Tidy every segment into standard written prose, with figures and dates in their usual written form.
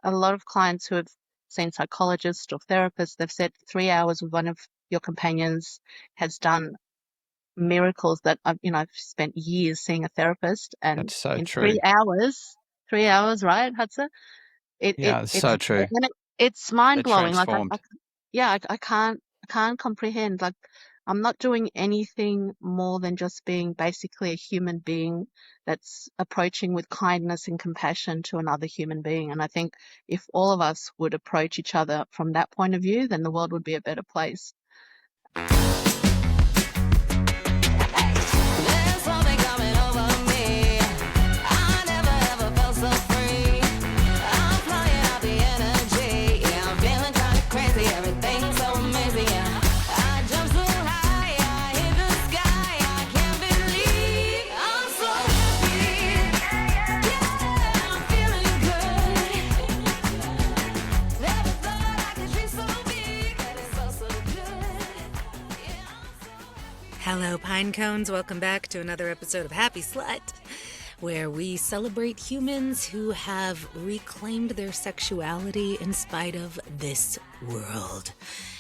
a lot of clients who have seen psychologists or therapists, they've said 3 hours with one of your companions has done miracles that I've spent years seeing a therapist, and That's so in true. 3 hours, right, Hudson? It it Yeah, it's it's so true. and it's mind They're blowing. Like transformed. yeah, I can't comprehend. Like I'm not doing anything more than just being basically a human being that's approaching with kindness and compassion to another human being. And I think if all of us would approach each other from that point of view, then the world would be a better place. There's something coming over me. I never ever felt so free. I'm flying out the energy. Yeah, I'm feeling kind of crazy. Everything's so amazing. Yeah, I jump so high. I hit the sky. I can't believe I'm so happy. Yeah, I'm feeling good. Never thought I could dream so big, but it's so good. Yeah, I'm so happy. Hello, Pine Cones. Welcome back to another episode of Happy Slut, where we celebrate humans who have reclaimed their sexuality in spite of this world.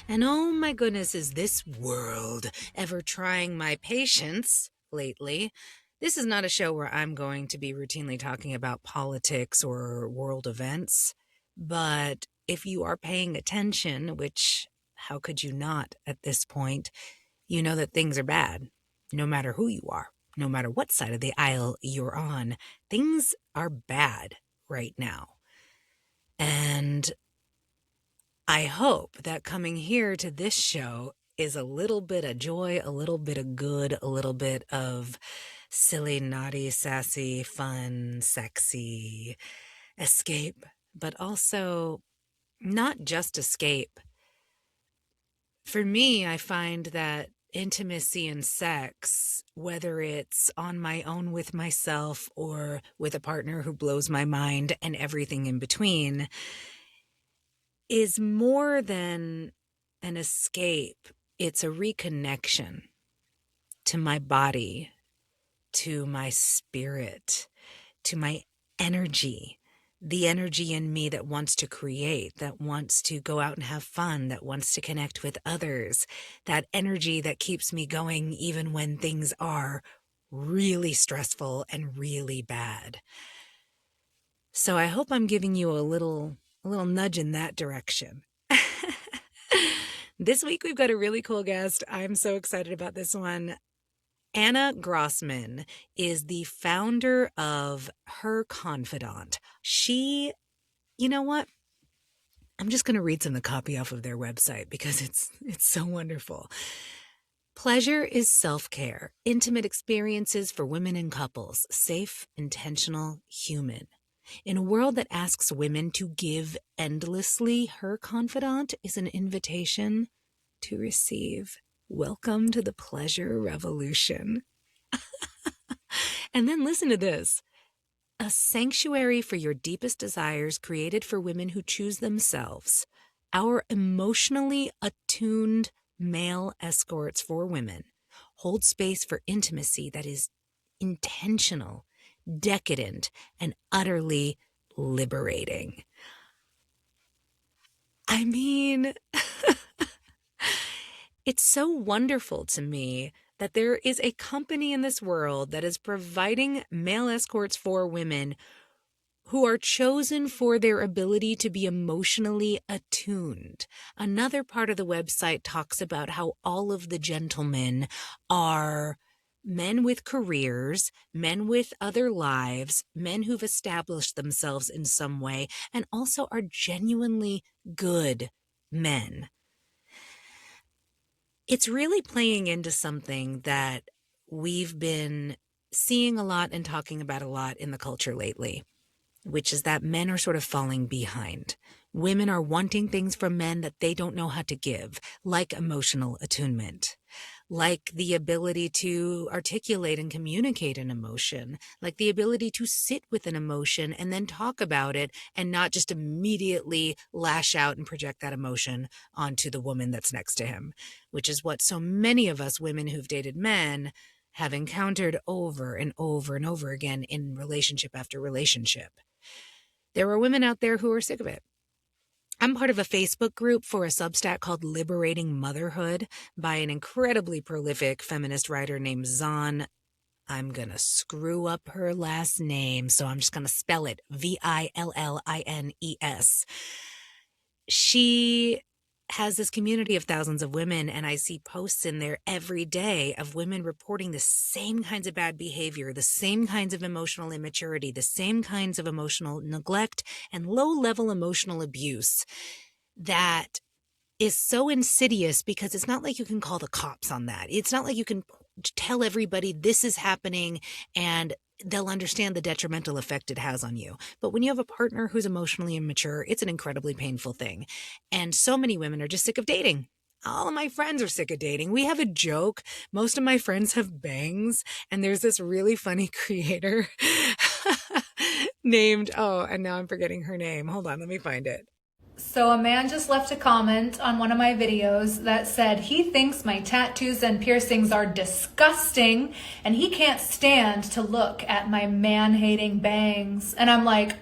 And oh my goodness, is this world ever trying my patience lately? This is not a show where I'm going to be routinely talking about politics or world events, but if you are paying attention, which how could you not at this point, you know that things are bad, no matter who you are, no matter what side of the aisle you're on. Things are bad right now. And I hope that coming here to this show is a little bit of joy, a little bit of good, a little bit of silly, naughty, sassy, fun, sexy escape, but also not just escape. For me, I find that intimacy and sex, whether it's on my own with myself or with a partner who blows my mind and everything in between, is more than an escape. It's a reconnection to my body, to my spirit, to my energy. The energy in me that wants to create, that wants to go out and have fun, that wants to connect with others, that energy that keeps me going even when things are really stressful and really bad. So I hope I'm giving you a little nudge in that direction. This week we've got a really cool guest. I'm so excited about this one. Anna Grosman is the founder of Her Confidant. She, you know what? I'm just going to read some of the copy off of their website because it's so wonderful. Pleasure is self-care, intimate experiences for women and couples, safe, intentional, human. In a world that asks women to give endlessly, Her Confidant is an invitation to receive. Welcome to the pleasure revolution. And then listen to this. A sanctuary for your deepest desires created for women who choose themselves. Our emotionally attuned male escorts for women hold space for intimacy that is intentional, decadent, and utterly liberating. I mean, it's so wonderful to me that there is a company in this world that is providing male escorts for women who are chosen for their ability to be emotionally attuned. Another part of the website talks about how all of the gentlemen are men with careers, men with other lives, men who've established themselves in some way, and also are genuinely good men. It's really playing into something that we've been seeing a lot and talking about a lot in the culture lately, which is that men are sort of falling behind. Women are wanting things from men that they don't know how to give, like emotional attunement, like the ability to articulate and communicate an emotion, like the ability to sit with an emotion and then talk about it and not just immediately lash out and project that emotion onto the woman that's next to him, which is what so many of us women who've dated men have encountered over and over and over again in relationship after relationship. There are women out there who are sick of it. I'm part of a Facebook group for a Substack called Liberating Motherhood by an incredibly prolific feminist writer named Zon. I'm going to screw up her last name, so I'm just going to spell it Villines. She has this community of thousands of women, and I see posts in there every day of women reporting the same kinds of bad behavior, the same kinds of emotional immaturity, the same kinds of emotional neglect and low-level emotional abuse that is so insidious because it's not like you can call the cops on that. It's not like you can tell everybody this is happening and they'll understand the detrimental effect it has on you. But when you have a partner who's emotionally immature, it's an incredibly painful thing. And so many women are just sick of dating. All of my friends are sick of dating. We have a joke. Most of my friends have bangs. And there's this really funny creator named, and now I'm forgetting her name. Hold on, let me find it. So a man just left a comment on one of my videos that said he thinks my tattoos and piercings are disgusting and he can't stand to look at my man-hating bangs. And I'm like,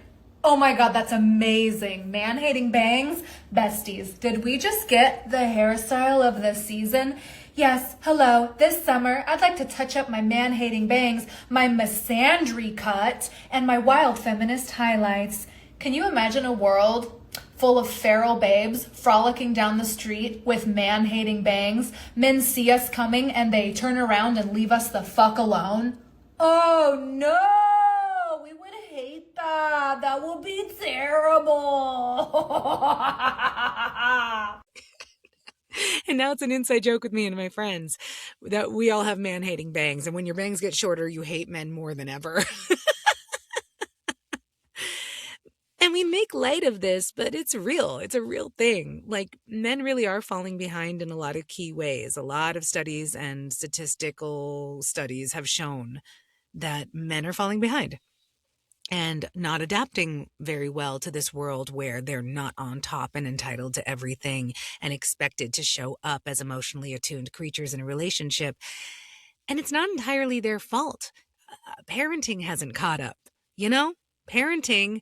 oh my God, that's amazing. Man-hating bangs? Besties, did we just get the hairstyle of the season? Yes, hello, this summer I'd like to touch up my man-hating bangs, my misandry cut, and my wild feminist highlights. Can you imagine a world full of feral babes frolicking down the street with man-hating bangs? Men see us coming and they turn around and leave us the fuck alone? Oh no! We would hate that. That would be terrible. And now it's an inside joke with me and my friends that we all have man-hating bangs. And when your bangs get shorter, you hate men more than ever. And we make light of this, but it's real. It's a real thing. Like, men really are falling behind in a lot of key ways. A lot of studies and statistical studies have shown that men are falling behind and not adapting very well to this world where they're not on top and entitled to everything and expected to show up as emotionally attuned creatures in a relationship. And it's not entirely their fault. Parenting hasn't caught up, you know? Parenting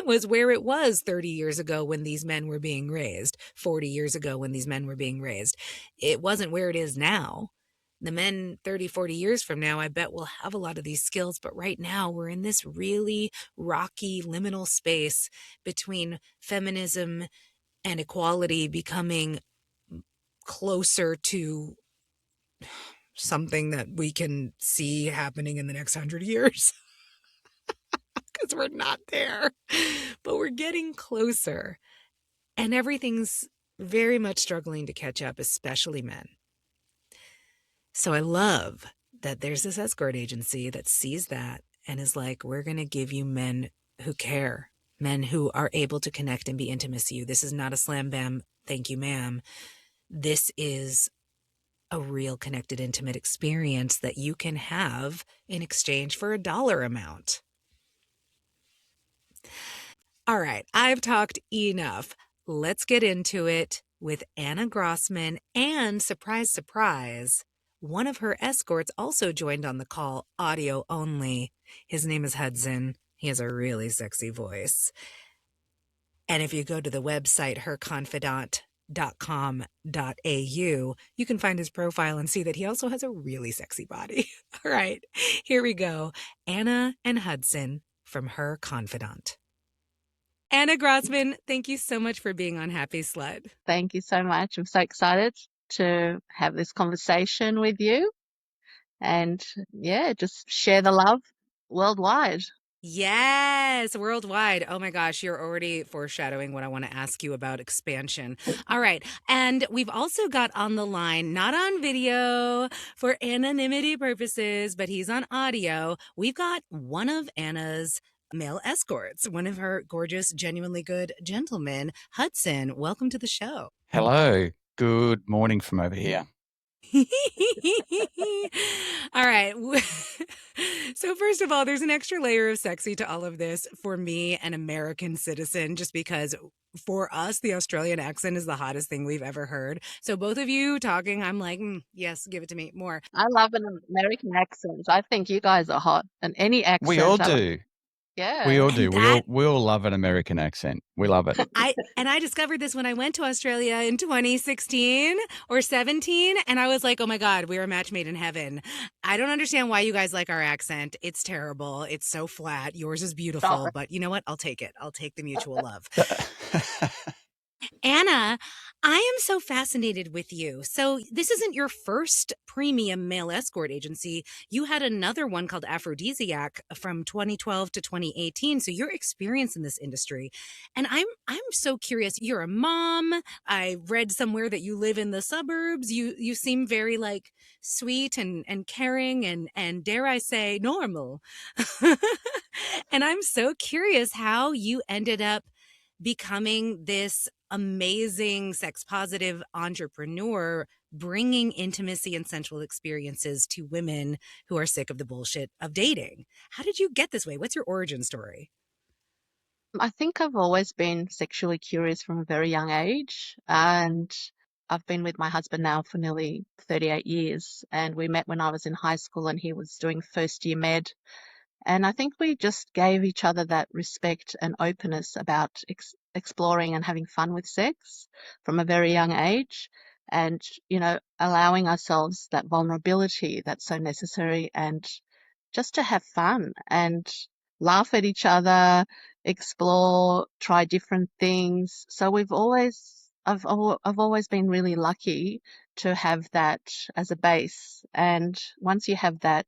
was where it was 30 years ago when these men were being raised, 40 years ago when these men were being raised. It wasn't where it is now. The men 30, 40 years from now, I bet will have a lot of these skills. But right now, we're in this really rocky liminal space between feminism and equality becoming closer to something that we can see happening in the next 100 years. Because we're not there, but we're getting closer. And everything's very much struggling to catch up, especially men. So I love that there's this escort agency that sees that and is like, we're going to give you men who care, men who are able to connect and be intimate to you. This is not a slam bam, thank you, ma'am. This is a real connected, intimate experience that you can have in exchange for a dollar amount. All right, I've talked enough. Let's get into it with Anna Grosman, and surprise, surprise, one of her escorts also joined on the call, audio only. His name is Hudson. He has a really sexy voice. And if you go to the website herconfidant.com.au, you can find his profile and see that he also has a really sexy body. All right, here we go. Anna and Hudson from Her Confidant. Anna Grosman, thank you so much for being on Happy Slut. Thank you so much. I'm so excited to have this conversation with you and just share the love worldwide. Yes, worldwide. Oh my gosh, you're already foreshadowing what I want to ask you about expansion. All right. And we've also got on the line, not on video for anonymity purposes, but he's on audio. We've got one of Anna's male escorts, one of her gorgeous, genuinely good gentlemen, Hudson. Welcome to the show. Hello. Good morning from over here. All right. So first of all, there's an extra layer of sexy to all of this for me, an American citizen, just because for us, the Australian accent is the hottest thing we've ever heard. So both of you talking, I'm like, yes, give it to me more. I love an American accent. I think you guys are hot, and any accent. We all do. We Yeah. all do. And We all love an American accent. We love it. I discovered this when I went to Australia in 2016 or 17, and I was like, "Oh my God, we are a match made in heaven." I don't understand why you guys like our accent. It's terrible. It's so flat. Yours is Stop beautiful, it. but you know what? I'll take it. I'll take the mutual love. Anna, I am so fascinated with you. So, this isn't your first premium male escort agency. You had another one called Aphrodisiac from 2012 to 2018. So, your experience in this industry. And I'm so curious. You're a mom. I read somewhere that you live in the suburbs. You seem very like sweet and caring and dare I say normal. And I'm so curious how you ended up becoming this amazing sex positive entrepreneur, bringing intimacy and sensual experiences to women who are sick of the bullshit of dating. How did you get this way? What's your origin story? I think I've always been sexually curious from a very young age, and I've been with my husband now for nearly 38 years, and we met when I was in high school and he was doing first year med. And I think we just gave each other that respect and openness about exploring and having fun with sex from a very young age. And, allowing ourselves that vulnerability that's so necessary and just to have fun and laugh at each other, explore, try different things. So I've always been really lucky to have that as a base. And once you have that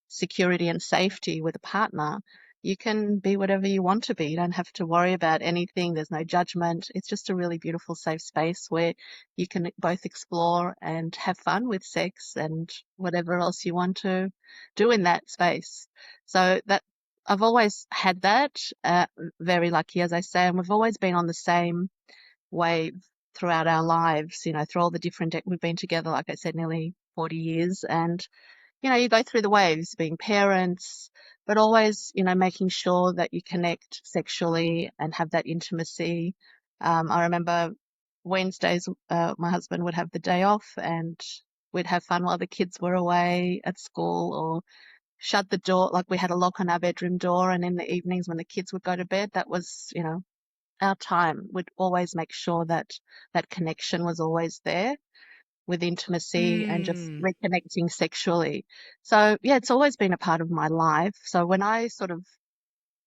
security and safety with a partner, you can be whatever you want to be. You don't have to worry about anything. There's no judgment. It's just a really beautiful, safe space where you can both explore and have fun with sex and whatever else you want to do in that space. So that I've always had that, very lucky, as I say, and we've always been on the same wave throughout our lives, through all the different, we've been together, like I said, nearly 40 years. And you go through the waves, being parents, but always, making sure that you connect sexually and have that intimacy. I remember Wednesdays, my husband would have the day off and we'd have fun while the kids were away at school, or shut the door, like we had a lock on our bedroom door. And in the evenings when the kids would go to bed, that was, our time. We'd always make sure that that connection was always there with intimacy and just Mm. reconnecting sexually. So, yeah, it's always been a part of my life. So when I sort of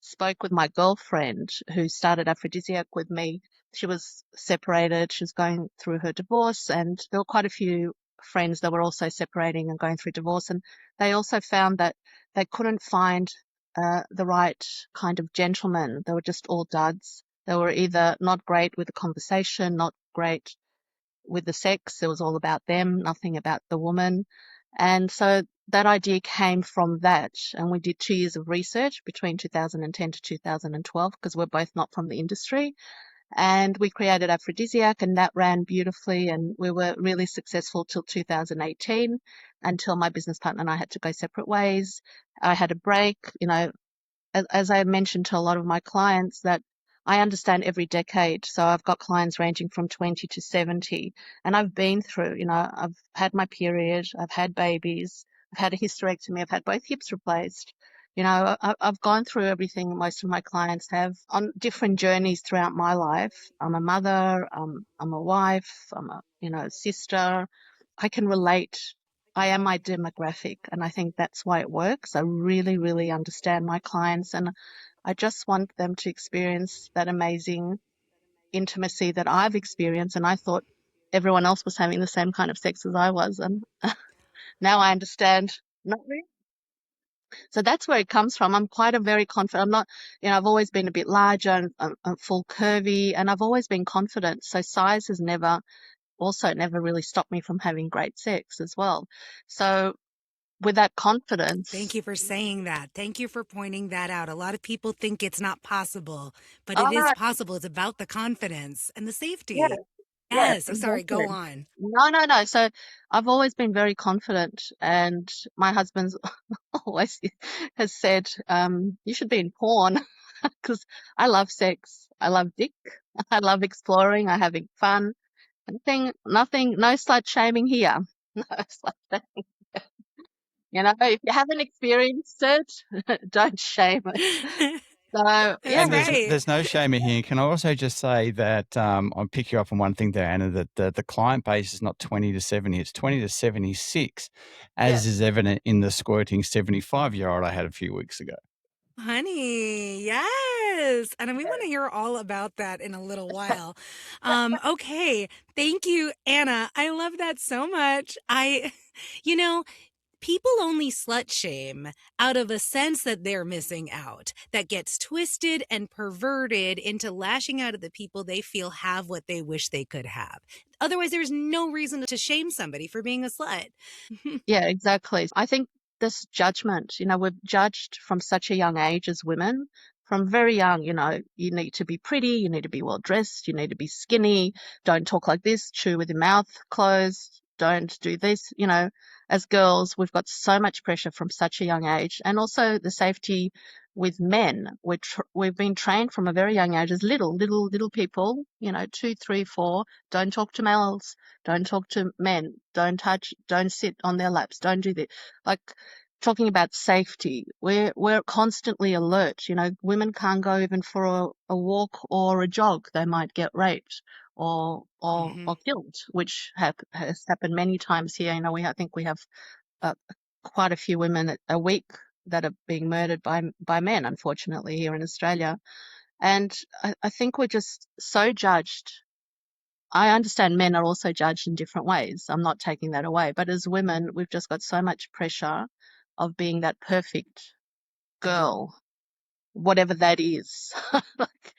spoke with my girlfriend who started Aphrodisiac with me, she was separated. She was going through her divorce, and there were quite a few friends that were also separating and going through divorce. And they also found that they couldn't find the right kind of gentleman. They were just all duds. They were either not great with the conversation, not great with the sex. It was all about them, nothing about the woman. And so that idea came from that. And we did 2 years of research between 2010 to 2012 because we're both not from the industry. And we created Aphrodisiac, and that ran beautifully. And we were really successful till 2018, until my business partner and I had to go separate ways. I had a break, as I mentioned to a lot of my clients, that I understand every decade. So I've got clients ranging from 20 to 70, and I've been through, I've had my period, I've had babies, I've had a hysterectomy, I've had both hips replaced. I've gone through everything most of my clients have on different journeys throughout my life. I'm a mother, I'm a wife, I'm a, sister. I can relate. I am my demographic, and I think that's why it works. I really, really understand my clients, and I just want them to experience that amazing intimacy that I've experienced. And I thought everyone else was having the same kind of sex as I was, and now I understand. Not really. So that's where it comes from. I'm quite a very confident. I'm not, I've always been a bit larger and full curvy, and I've always been confident. So size has never really stopped me from having great sex as well. So with that Thank confidence. you for saying that. Thank you for pointing that out. A lot of people think it's not possible, but it is Oh, possible. It's about the confidence and the yeah, safety. yeah, Yes. Oh, sorry. Go exactly. on. No, no, no. So I've always been very confident, and my husband's always has said, you should be in porn because I love sex. I love dick. I love exploring. I having fun. Nothing, no slut shaming here. No slut shaming. If you haven't experienced it, don't shame it. So That's yeah, And there's right. there's no shame in here. Can I also just say that I'll pick you up on one thing there, Anna, that the client base is not 20 to 70, it's 20 to 76, as yes. is evident in the squirting 75-year-old I had a few weeks ago. Honey, yes. And we want to hear all about that in a little while. Okay. Thank you, Anna. I love that so much. You know, people only slut shame out of a sense that they're missing out, that gets twisted and perverted into lashing out at the people they feel have what they wish they could have. Otherwise, there's no reason to shame somebody for being a slut. Yeah, exactly. I think this judgment, we're judged from such a young age as women. From very young, you need to be pretty, you need to be well dressed, you need to be skinny, don't talk like this, chew with your mouth closed, don't do this. As girls, we've got so much pressure from such a young age. And also the safety with men. We've been trained from a very young age as little people, 2, 3, 4, don't talk to males, don't talk to men, don't touch, don't sit on their laps, don't do this. Like talking about safety, we're constantly alert. Women can't go even for a walk or a jog. They might get raped or killed, which has happened many times here. I think we have uh, quite a few women a week that are being murdered by men, unfortunately, here in Australia. And I think we're just so judged. I understand men are also judged in different ways. I'm not taking that away. But as women, we've just got so much pressure of being that perfect girl, whatever that is. Like,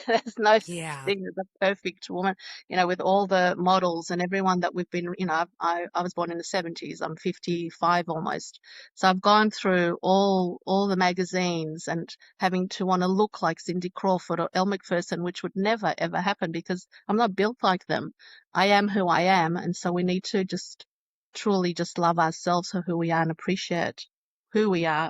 there's no such Yeah. thing as a perfect woman, with all the models and everyone that we've been, I was born in the 70s. I'm 55 almost. So I've gone through all the magazines and having to want to look like Cindy Crawford or Elle Macpherson, which would never, ever happen because I'm not built like them. I am who I am. And so we need to just truly just love ourselves for who we are and appreciate who we are,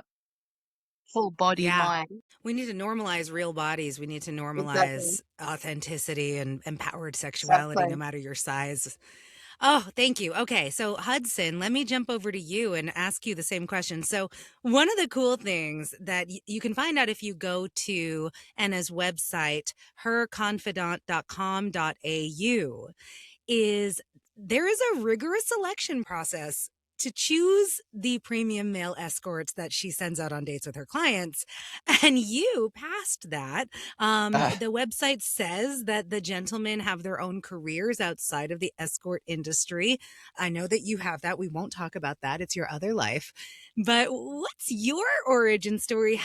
full body, Yeah. mind. We need to normalize real bodies. We need to Exactly. normalize authenticity and empowered sexuality, no Exactly. matter your size. Oh, thank you. Okay. So, Hudson, let me jump over to you and ask you the same question. So, one of the cool things that you can find out if you go to Anna's website, herconfidant.com.au, is there is a rigorous selection process to choose the premium male escorts that she sends out on dates with her clients. And you passed that. Ah, The website says that the gentlemen have their own careers outside of the escort industry. I know that you have that. We won't talk about that. It's your other life. But what's your origin story?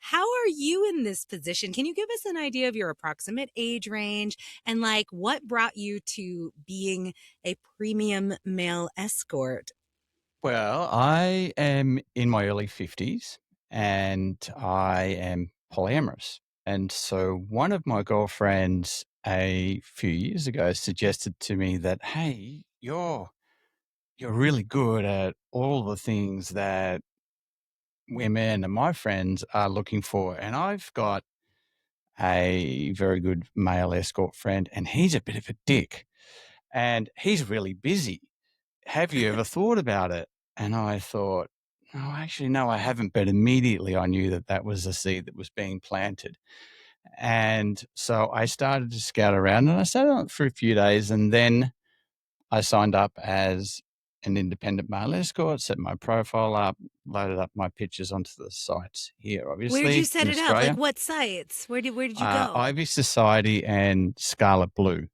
How are you in this position? Can you give us an idea of your approximate age range and like what brought you to being a premium male escort? well, I am in my early 50s and I am polyamorous. And so one of my girlfriends a few years ago suggested to me that, hey, you're really good at all the things that women and my friends are looking for. And I've got a very good male escort friend, and he's a bit of a dick and he's really busy. Have you ever thought about it? And I thought, no, actually, no, I haven't. But immediately I knew that that was a seed that was being planted. And so I started to scout around and I sat on it for a few days. And then I signed up as an independent male escort, set my profile up, loaded up my pictures onto the sites here, Where did you obviously set in it up? Like Australia. what sites? Where did you go? Ivy Society and Scarlet Blue.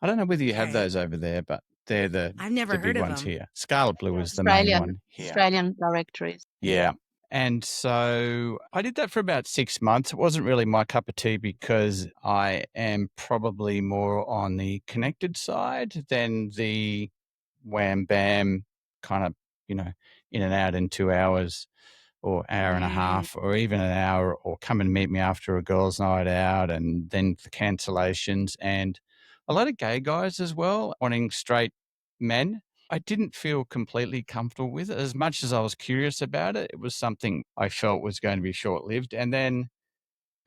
I don't know whether you have Okay. those over there, but they're I've the never heard big of ones them. here. Scarlet Blue is the main Australian one here. Australian directories. Yeah. And so I did that for about 6 months. It wasn't really my cup of tea because I am probably more on the connected side than the wham bam kind of, in and out in 2 hours or hour and a Mm. half or even an hour, or come and meet me after a girls' night out, and then the cancellations, and a lot of gay guys as well wanting straight men. I didn't feel completely comfortable with it. As much as I was curious about it, it was something I felt was going to be short lived. And then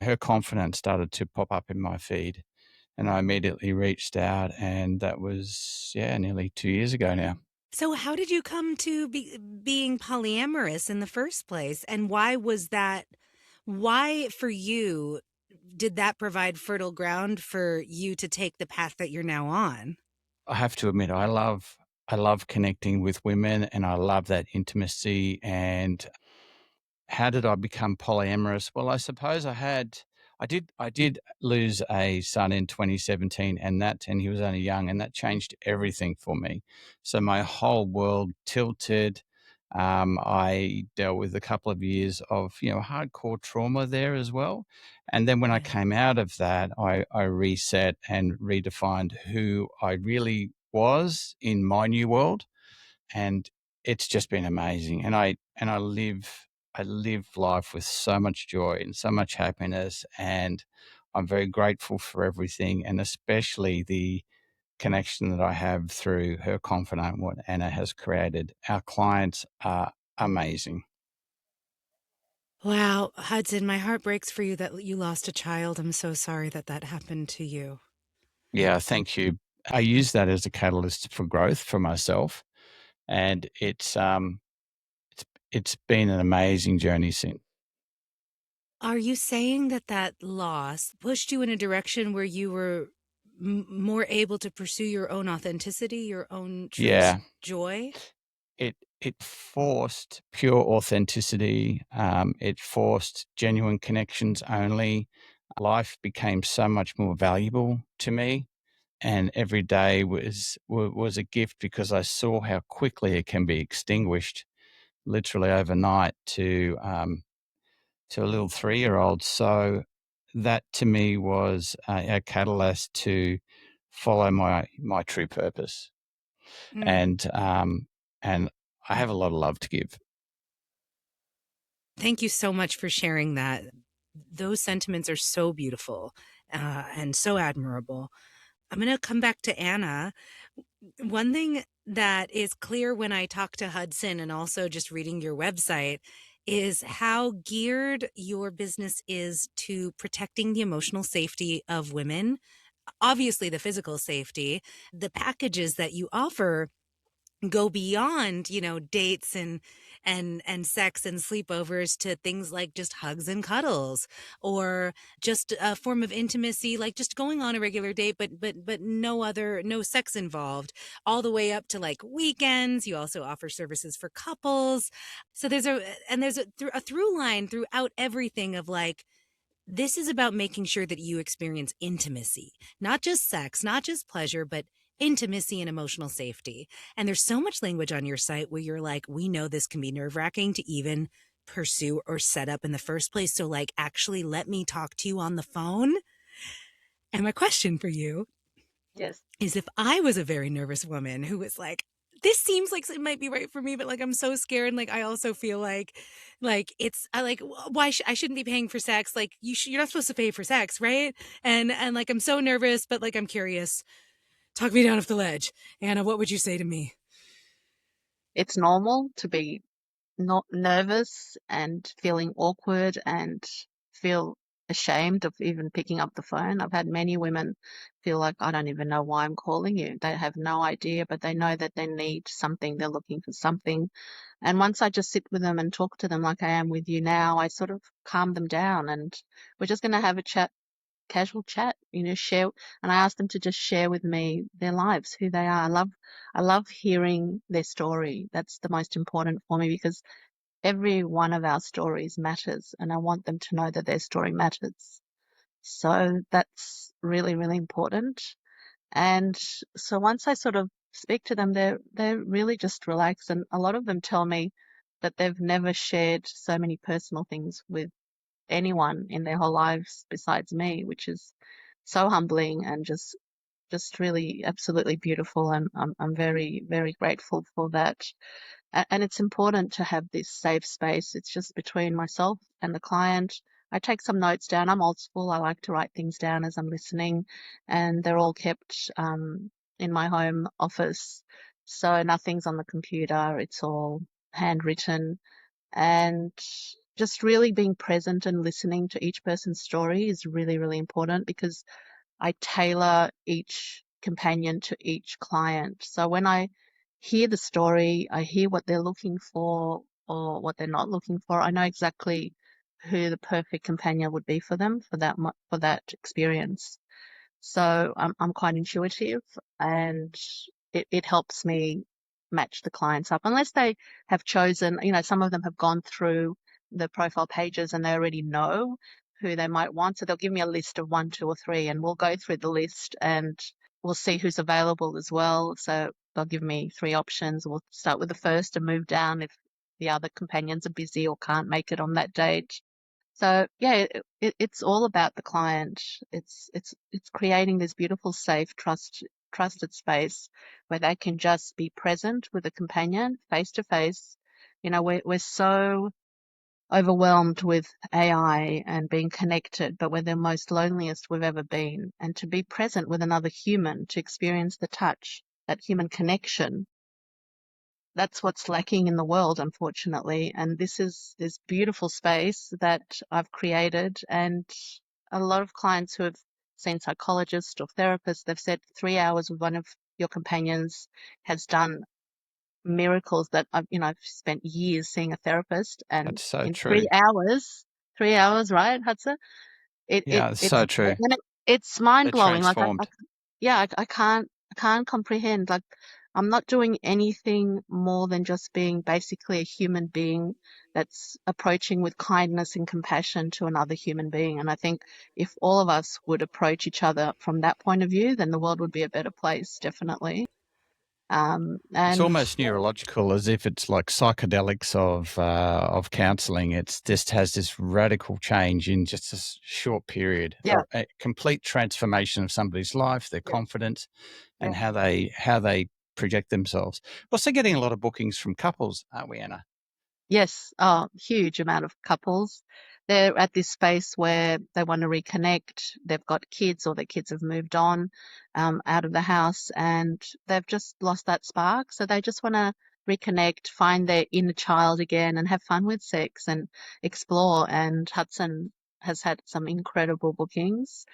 her confidence started to pop up in my feed, and I immediately reached out, and that was, nearly 2 years ago now. So how did you come to being polyamorous in the first place? And why was that? Why, for you, did that provide fertile ground for you to take the path that you're now on? I have to admit, I love connecting with women, and I love that intimacy. And how did I become polyamorous? Well, I suppose I did lose a son in 2017, and he was only young, and that changed everything for me. So my whole world tilted. I dealt with a couple of years of, hardcore trauma there as well. And then when I Yeah. came out of that, I reset and redefined who I really was in my new world, and it's just been amazing. I live life with so much joy and so much happiness, and I'm very grateful for everything, and especially the connection that I have through her Confidant, what Anna has created. Our clients are amazing. Wow, Hudson, my heart breaks for you that you lost a child. I'm so sorry that that happened to you. Yeah, thank you. I use that as a catalyst for growth for myself, and it's it's been an amazing journey since. Are you saying that that loss pushed you in a direction where you were more able to pursue your own authenticity, your own truest Yeah, joy? it forced pure authenticity. It forced genuine connections only. Life became so much more valuable to me, and every day was a gift because I saw how quickly it can be extinguished, literally overnight, to a little 3-year-old. So that to me was a catalyst to follow my true purpose, Mm. and I have a lot of love to give. Thank you so much for sharing that. Those sentiments are so beautiful and so admirable. I'm going to come back to Anna. One thing that is clear when I talk to Hudson and also just reading your website is how geared your business is to protecting the emotional safety of women. Obviously, the physical safety, the packages that you offer go beyond, dates and sex and sleepovers to things like just hugs and cuddles, or just a form of intimacy, like just going on a regular date, but no sex involved, all the way up to like weekends. You also offer services for couples. So there's a through line throughout everything of like, this is about making sure that you experience intimacy, not just sex, not just pleasure, but intimacy and emotional safety. And there's so much language on your site where you're like, we know this can be nerve wracking to even pursue or set up in the first place. So, like, actually, let me talk to you on the phone. And my question for you Yes. is, if I was a very nervous woman who was like, this seems like it might be right for me, but like I'm so scared, and like I also feel like it's I like why I shouldn't be paying for sex. Like you're not supposed to pay for sex, right? And like I'm so nervous, but like I'm curious. Talk me down off the ledge, Anna. What would you say to me? It's normal to be not nervous and feeling awkward and feel ashamed of even picking up the phone. I've had many women feel like, I don't even know why I'm calling you. They have no idea, but they know that they need something. They're looking for something. And once I just sit with them and talk to them like I am with you now, I sort of calm them down, and we're just going to have a chat, casual chat, share. And I ask them to just share with me their lives, who they are. I love hearing their story. That's the most important for me, because every one of our stories matters, and I want them to know that their story matters. So that's really, really important. And so once I sort of speak to them, they're really just relaxed, and a lot of them tell me that they've never shared so many personal things with anyone in their whole lives besides me, which is so humbling and just really absolutely beautiful. And I'm very, very grateful for that. And it's important to have this safe space. It's just between myself and the client. I take some notes down. I'm old school. I like to write things down as I'm listening, and they're all kept in my home office. So nothing's on the computer. It's all handwritten. And just really being present and listening to each person's story is really, really important, because I tailor each companion to each client. So when I hear the story, I hear what they're looking for or what they're not looking for. I know exactly who the perfect companion would be for them for that experience. So I'm quite intuitive, and it helps me match the clients up. Unless they have chosen, some of them have gone through the profile pages and they already know who they might want. So they'll give me a list of one, two, or three, and we'll go through the list and we'll see who's available as well. So they'll give me three options. We'll start with the first and move down if the other companions are busy or can't make it on that date. So yeah, it's all about the client. It's creating this beautiful, safe, trusted space where they can just be present with a companion face to face. We're so overwhelmed with AI and being connected, but we're the most loneliest we've ever been. And to be present with another human, to experience the touch, that human connection, that's what's lacking in the world, unfortunately. And this is this beautiful space that I've created. And a lot of clients who have seen psychologists or therapists, they've said 3 hours with one of your companions has done miracles that I've spent years seeing a therapist. And That's so in true. 3 hours, right, Hudson? It it Yeah, it's it's so true. and it's mind They're blowing. Like I transformed. yeah, I can't comprehend. Like I'm not doing anything more than just being basically a human being that's approaching with kindness and compassion to another human being. And I think if all of us would approach each other from that point of view, then the world would be a better place, definitely. It's And almost neurological, as if it's like psychedelics of counselling. It's just has this radical change in just a short period, yeah, a complete transformation of somebody's life, their yeah, confidence, yeah. and how they project themselves. We're also getting a lot of bookings from couples, aren't we, Anna? Yes, huge amount of couples. They're at this space where they want to reconnect. They've got kids or their kids have moved on out of the house and they've just lost that spark. So they just want to reconnect, find their inner child again and have fun with sex and explore. And Hudson has had some incredible bookings.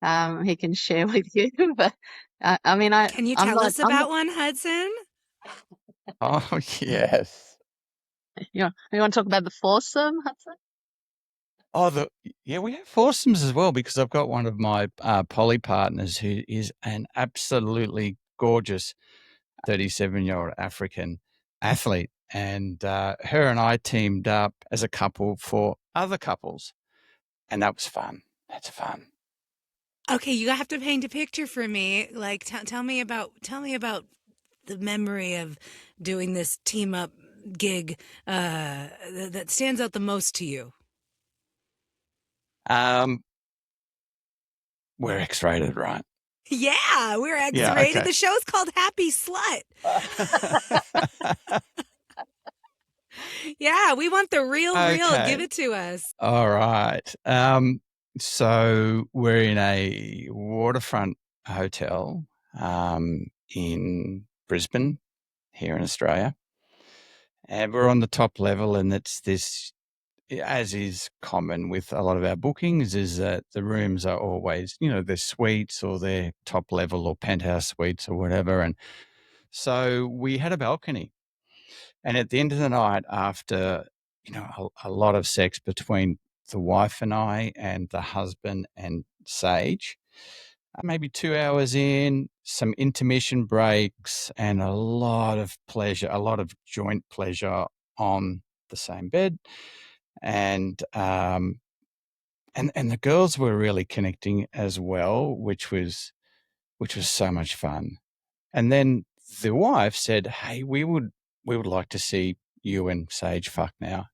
He can share with you, but I mean, Can you I'm tell not, us I'm not, about one, Hudson? Oh, yes. you want to talk about the foursome, Hudson? Oh, yeah, we have foursomes as well because I've got one of my poly partners who is an absolutely gorgeous 37-year-old African athlete. And her and I teamed up as a couple for other couples. And that was fun. That's fun. Okay, you have to paint a picture for me. Like, tell me about the memory of doing this team up gig that stands out the most to you. Um, we're X-rated, right? Yeah, we're Yeah, X-rated. okay. The show's called Happy Slut. Yeah, we want the real. Give Okay. it to us. All right. So we're in a waterfront hotel in Brisbane, here in Australia. And we're on the top level, and it's this, as is common with a lot of our bookings, is that the rooms are always, they're suites or they're top level or penthouse suites or whatever. And so we had a balcony. And at the end of the night, after, a lot of sex between the wife and I and the husband and Sage, maybe 2 hours in, some intermission breaks and a lot of pleasure, a lot of joint pleasure on the same bed. And and the girls were really connecting as well, which was so much fun. And then the wife said, "Hey, we would like to see you and Sage fuck now."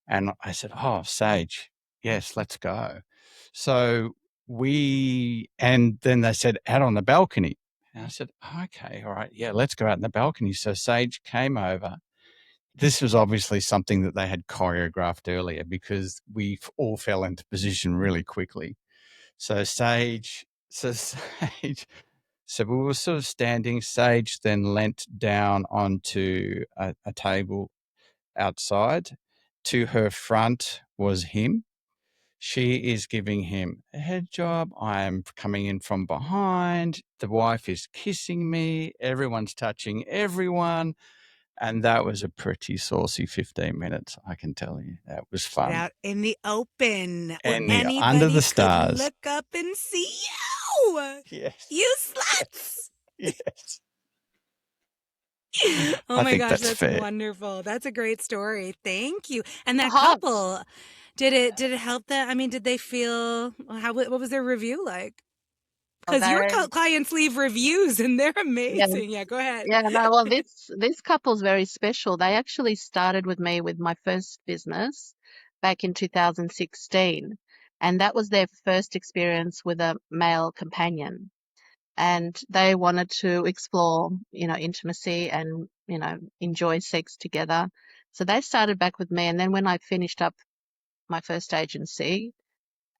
And I said, "Oh, Sage, yes, let's go." So and then they said, "Out on the balcony." And I said, "Okay, all right, yeah, let's go out on the balcony." So Sage came over. This was obviously something that they had choreographed earlier because we all fell into position really quickly. So Sage, so we were sort of standing. Sage then leant down onto a table outside. To her front was him. She is giving him a head job. I am coming in from behind. The wife is kissing me. Everyone's touching everyone. And that was a pretty saucy 15 minutes, I can tell you. That was fun. Out in the open where And under anybody the could stars. look up and see you. Yes. You sluts. Yes. Oh I my think gosh, that's that's fair. wonderful. That's a great story. Thank you. And that Hot. couple, did it help them? I mean, did they feel what was their review like? Well, Because your they, clients leave reviews and they're yeah, amazing. Yeah, go ahead. yeah, no, well, this couple's very special. They actually started with me with my first business back in 2016, and that was their first experience with a male companion. And they wanted to explore, intimacy and, enjoy sex together. So they started back with me, and then when I finished up my first agency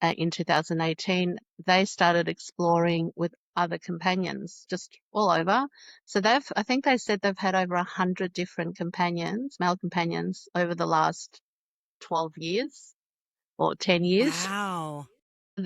in 2018, they started exploring with other companions just all over. So I think they said they've had over 100 different companions, male companions, over the last 12 years or 10 years. Wow.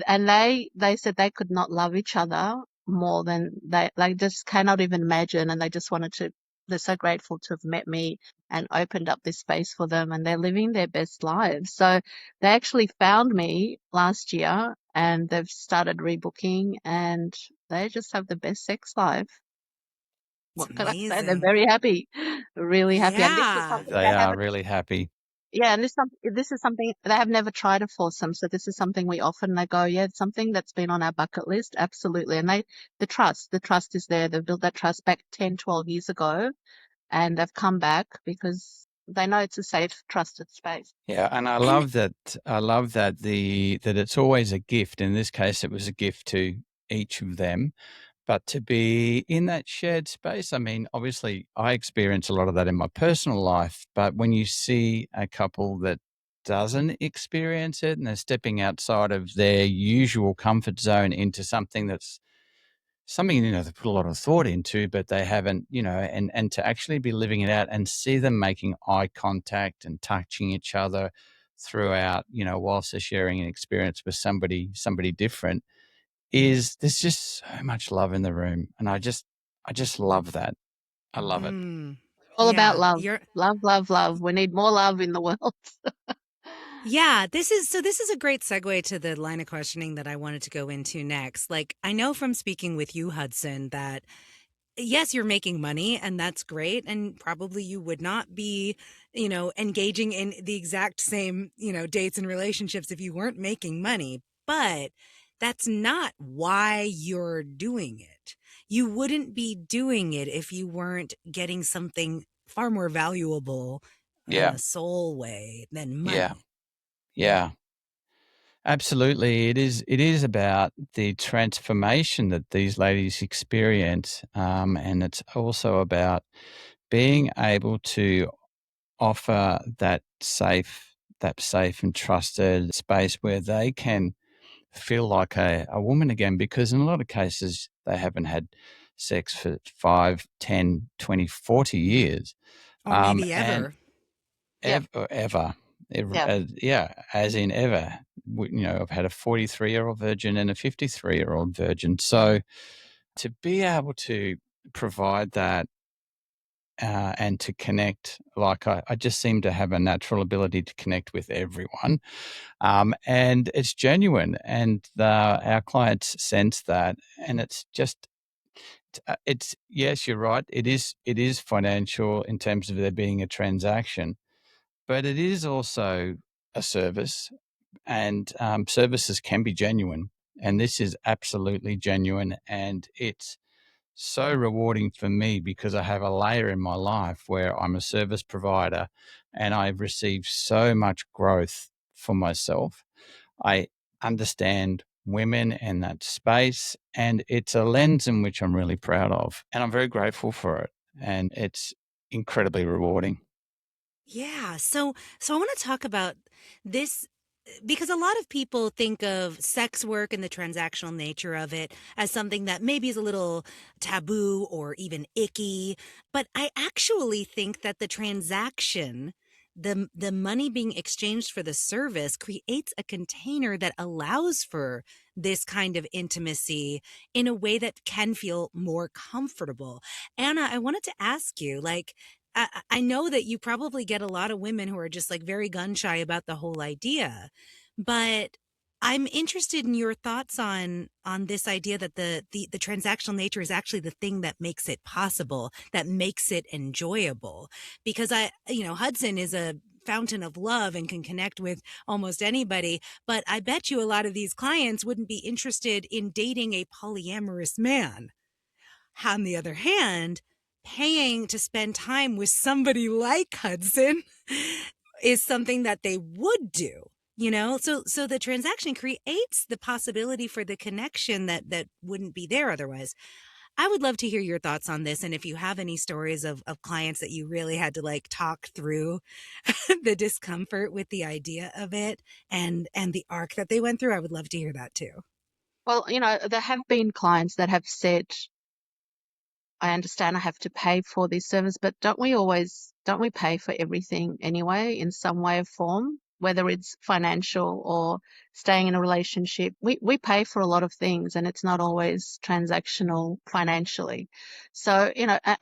And they said they could not love each other more than they just cannot even imagine. And they just wanted to, they're so grateful to have met me and opened up this space for them, and they're living their best lives. So they actually found me last year and they've started rebooking, and they just have the best sex life. It's What can I say? They're amazing. very happy, really happy. And this is Yeah. something They they are haven't. really happy. Yeah, and this is something they have never tried a foursome, so this is something we offer, and they go, yeah, it's something that's been on our bucket list, absolutely. And the trust is there. They've built that trust back 10, 12 years ago, and they've come back because they know it's a safe, trusted space. Yeah, and I And love that. I love that that it's always a gift. In this case, it was a gift to each of them. But to be in that shared space, I mean, obviously, I experience a lot of that in my personal life. But when you see a couple that doesn't experience it and they're stepping outside of their usual comfort zone into something that's something, they put a lot of thought into, but they haven't, and to actually be living it out and see them making eye contact and touching each other throughout, whilst they're sharing an experience with somebody different, there's just so much love in the room. And I just love that. I love it. mm, All about yeah, love, love, love, love. We need more love in the world. this is a great segue to the line of questioning that I wanted to go into next. Like, I know from speaking with you, Hudson, that yes, you're making money and that's great. And probably you would not be, engaging in the exact same, dates and relationships if you weren't making money. But that's not why you're doing it. You wouldn't be doing it if you weren't getting something far more valuable in Yeah. a soul way than Yeah. money. Yeah. Absolutely. It is about the transformation that these ladies experience. And it's also about being able to offer that safe and trusted space where they can feel like a woman again, because in a lot of cases they haven't had sex for 5, 10, 20, 40 years. Or maybe And ever. Yeah, ever. yeah. Yeah, as in ever. I've had a 43-year-old virgin and a 53-year-old virgin. So to be able to provide that and to connect, like I just seem to have a natural ability to connect with everyone. And it's genuine, and our clients sense that. And it's just, it's yes, you're right. It is financial in terms of there being a transaction, but it is also a service, and services can be genuine. And this is absolutely genuine, and it's so rewarding for me because I have a layer in my life where I'm a service provider and I've received so much growth for myself. I understand women and that space, and it's a lens in which I'm really proud of, and I'm very grateful for it. And it's incredibly rewarding. Yeah. So I want to talk about this because a lot of people think of sex work and the transactional nature of it as something that maybe is a little taboo or even icky. But I actually think that the transaction, the money being exchanged for the service creates a container that allows for this kind of intimacy in a way that can feel more comfortable. Anna, I wanted to ask you, like, I know that you probably get a lot of women who are just like very gun shy about the whole idea, but I'm interested in your thoughts on this idea that the transactional nature is actually the thing that makes it possible, that makes it enjoyable. Because Hudson is a fountain of love and can connect with almost anybody, but I bet you a lot of these clients wouldn't be interested in dating a polyamorous man. On the other hand, paying to spend time with somebody like Hudson is something that they would do. So the transaction creates the possibility for the connection that wouldn't be there otherwise. I would love to hear your thoughts on this, and if you have any stories of clients that you really had to like talk through the discomfort with the idea of it and the arc that they went through, I would love to hear that too. Well, there have been clients that have said, I understand I have to pay for this service, but don't we pay for everything anyway in some way or form, whether it's financial or staying in a relationship? We pay for a lot of things, and it's not always transactional financially. So,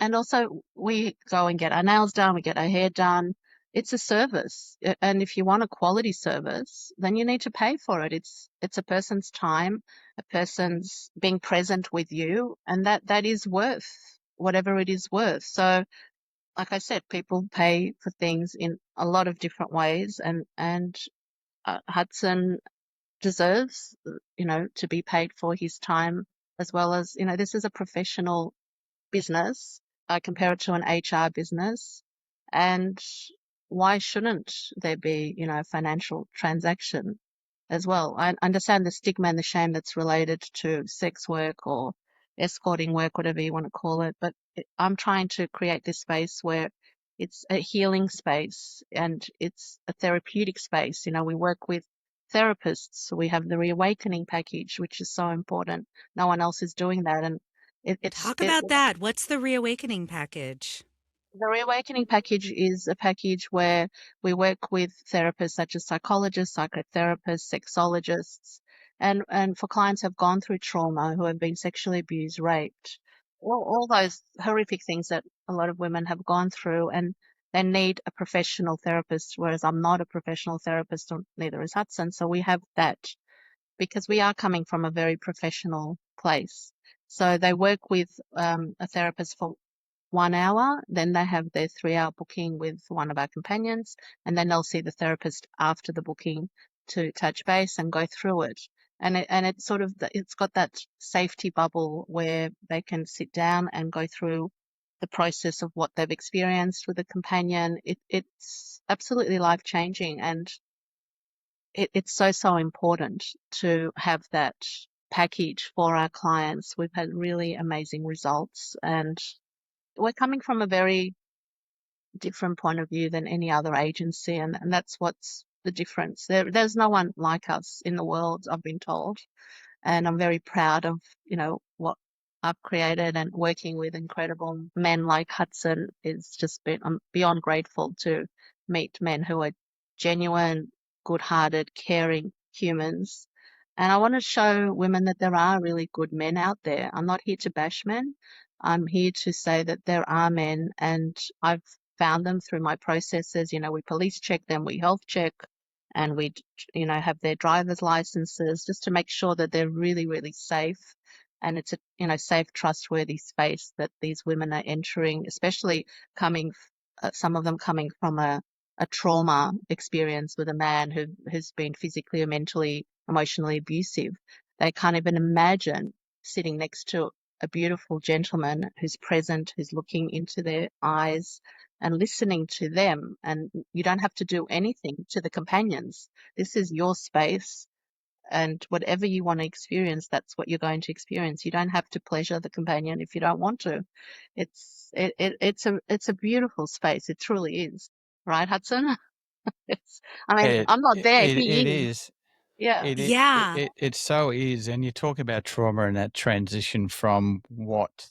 and also we go and get our nails done, we get our hair done. It's a service. And if you want a quality service, then you need to pay for it. It's a person's time, a person's being present with you, and that is worth whatever it is worth. So, like I said, people pay for things in a lot of different ways, and Hudson deserves, to be paid for his time, as well as, this is a professional business. I compare it to an HR business, and why shouldn't there be, a financial transaction as well? I understand the stigma and the shame that's related to sex work or escorting work, whatever you want to call it, but I'm trying to create this space where it's a healing space and it's a therapeutic space. We work with therapists. We have the reawakening package, which is so important. No one else is doing that, and Talk about that. What's the reawakening package? the reawakening package is a package where we work with therapists such as psychologists, psychotherapists, sexologists, and for clients who have gone through trauma, who have been sexually abused, raped, all those horrific things that a lot of women have gone through, and they need a professional therapist, whereas I'm not a professional therapist, or neither is Hudson. So we have that because we are coming from a very professional place. So they work with a therapist for 1 hour, then they have their 3 hour booking with one of our companions, and then they'll see the therapist after the booking to touch base and go through it. And it's sort of it's got that safety bubble where they can sit down and go through the process of what they've experienced with a companion. It's absolutely life changing, and it's so important to have that package for our clients. We've had really amazing results, and we're coming from a very different point of view than any other agency, and that's what's the difference. There's no one like us in the world, I've been told, and I'm very proud of, what I've created, and working with incredible men like Hudson is just been, I'm beyond grateful to meet men who are genuine, good-hearted, caring humans. And I want to show women that there are really good men out there. I'm not here to bash men. I'm here to say that there are men, and I've found them through my processes. We police check them, we health check, and we, have their driver's licenses just to make sure that they're really, really safe. And it's a, safe, trustworthy space that these women are entering, especially some of them coming from a trauma experience with a man who's been physically or mentally, emotionally abusive. They can't even imagine sitting next to a beautiful gentleman who's present, who's looking into their eyes and listening to them. And you don't have to do anything to the companions. This is your space, and whatever you want to experience, that's what you're going to experience. You don't have to pleasure the companion if you don't want to. It's a beautiful space. It truly is, right, Hudson? It I'm not there. it He it is. is. Yeah. Yeah. It so is. And you talk about trauma and that transition from what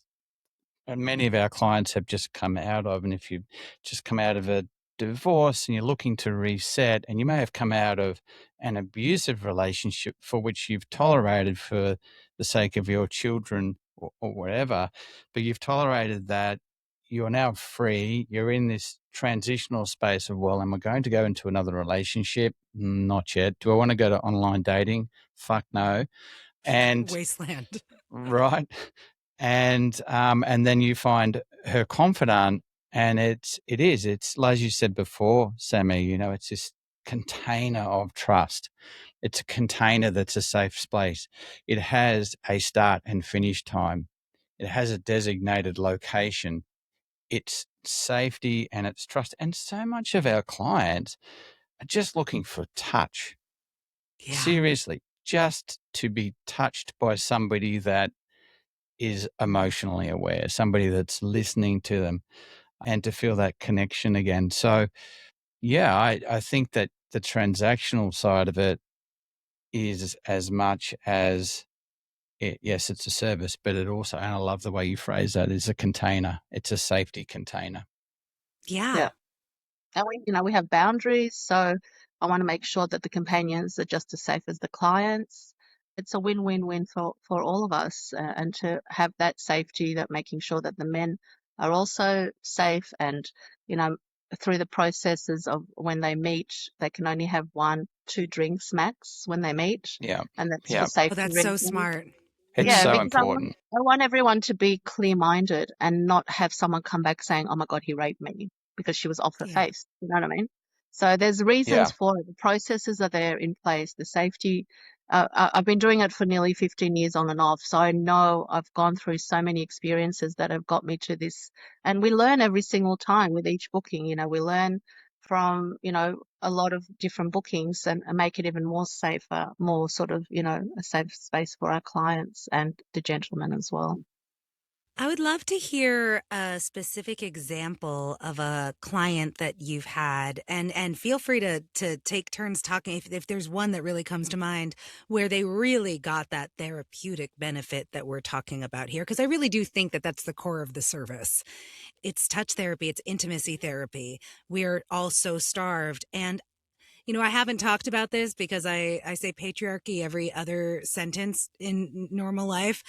many of our clients have just come out of. And if you've just come out of a divorce and you're looking to reset, and you may have come out of an abusive relationship for which you've tolerated for the sake of your children or whatever, but you've tolerated that you're now free. You're in this transitional space of, well, am I going to go into another relationship? Not yet. Do I want to go to online dating? Fuck no. And Wasteland. right. And then you find her confidant, and it's like you said before, Sammy, it's this container of trust. It's a container that's a safe space. It has a start and finish time. It has a designated location. It's safety and it's trust. And so much of our clients are just looking for touch. Yeah. Seriously, just to be touched by somebody that is emotionally aware, somebody that's listening to them, and to feel that connection again. So, yeah, I think that the transactional side of it is as much as, yes, it's a service, but it also, and I love the way you phrase that, is a container. It's a safety container. Yeah. And we have boundaries, so I want to make sure that the companions are just as safe as the clients. It's a win-win-win for all of us, and to have that safety, that making sure that the men are also safe, and through the processes of when they meet, they can only have 1-2 drinks max when they meet, Yeah. and that's for Yeah. Oh, safety that's so reasons. smart. It's Yeah, so because important. I want everyone to be clear-minded and not have someone come back saying, "Oh my God, he raped me," because she was off her Yeah. face. You know what I mean? So there's reasons for it. The processes are there in place. The safety. I've been doing it for nearly 15 years on and off, so I know I've gone through so many experiences that have got me to this. And we learn every single time with each booking. We learn from a lot of different bookings, and make it even more safer, more sort of a safe space for our clients and the gentlemen as well. I would love to hear a specific example of a client that you've had, and feel free to take turns talking if there's one that really comes to mind where they really got that therapeutic benefit that we're talking about here, because I really do think that that's the core of the service. It's touch therapy, it's intimacy therapy. We're all so starved, and I haven't talked about this because I say patriarchy every other sentence in normal life.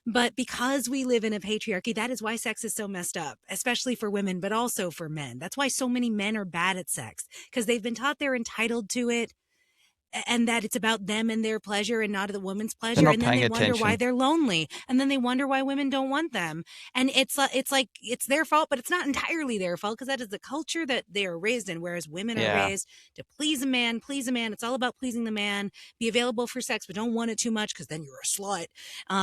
But because we live in a patriarchy, that is why sex is so messed up, especially for women, but also for men. That's why so many men are bad at sex, because they've been taught they're entitled to it, and that it's about them and their pleasure and not the woman's They're pleasure. not And then paying they wonder why attention. they're lonely. And then they wonder why women don't want them. And it's like it's their fault, but it's not entirely their fault, because that is the culture that they are raised in. Whereas women are Yeah. raised to please a man, please a man. It's all about pleasing the man, be available for sex, but don't want it too much, because then you're a slut.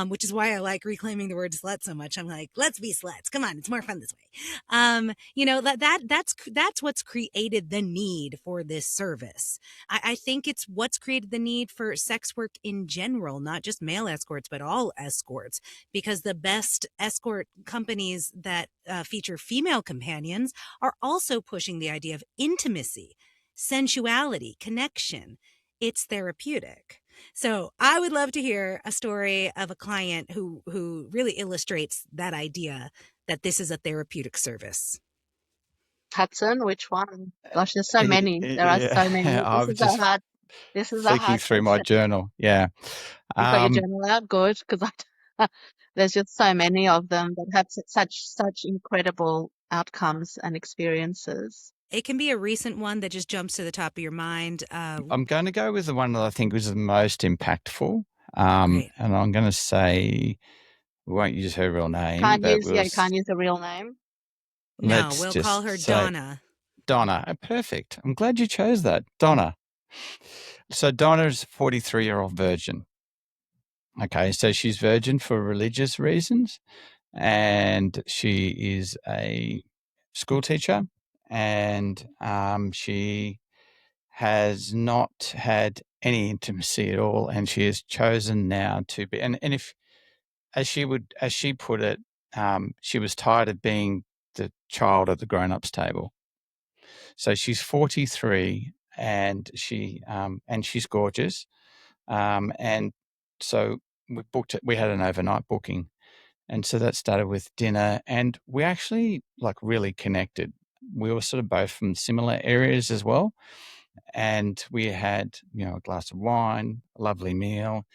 Which is why I like reclaiming the word slut so much. I'm like, let's be sluts. Come on, it's more fun this way. That's what's created the need for this service. I think it's what's created the need for sex work in general, not just male escorts, but all escorts, because the best escort companies that feature female companions are also pushing the idea of intimacy, sensuality, connection. It's therapeutic. So I would love to hear a story of a client who really illustrates that idea that this is a therapeutic service. Hudson, which one? Gosh, there's so many. There are so many. Yeah. This I'm is a just hard. This is a flicking hard through my question. journal. Yeah. You've got your Um, journal out, good, because there's just so many of them that have such incredible outcomes and experiences. It can be a recent one that just jumps to the top of your mind. I'm going to go with the one that I think was the most impactful. Great. And I'm going to say, we won't use her real name, Can't but use, yeah, you can't use a real name. No, let's we'll call just her say Donna. Donna. Perfect. I'm glad you chose that. Donna. So Donna's a 43-year-old virgin. Okay, so she's virgin for religious reasons, and she is a school teacher, and she has not had any intimacy at all, and she has chosen now to be. And if, as she put it, she was tired of being the child at the grown-ups table. So she's 43, and she's gorgeous. And so we booked it. We had an overnight booking, and so that started with dinner, and we actually really connected. We were sort of both from similar areas as well, and we had a glass of wine, a lovely meal.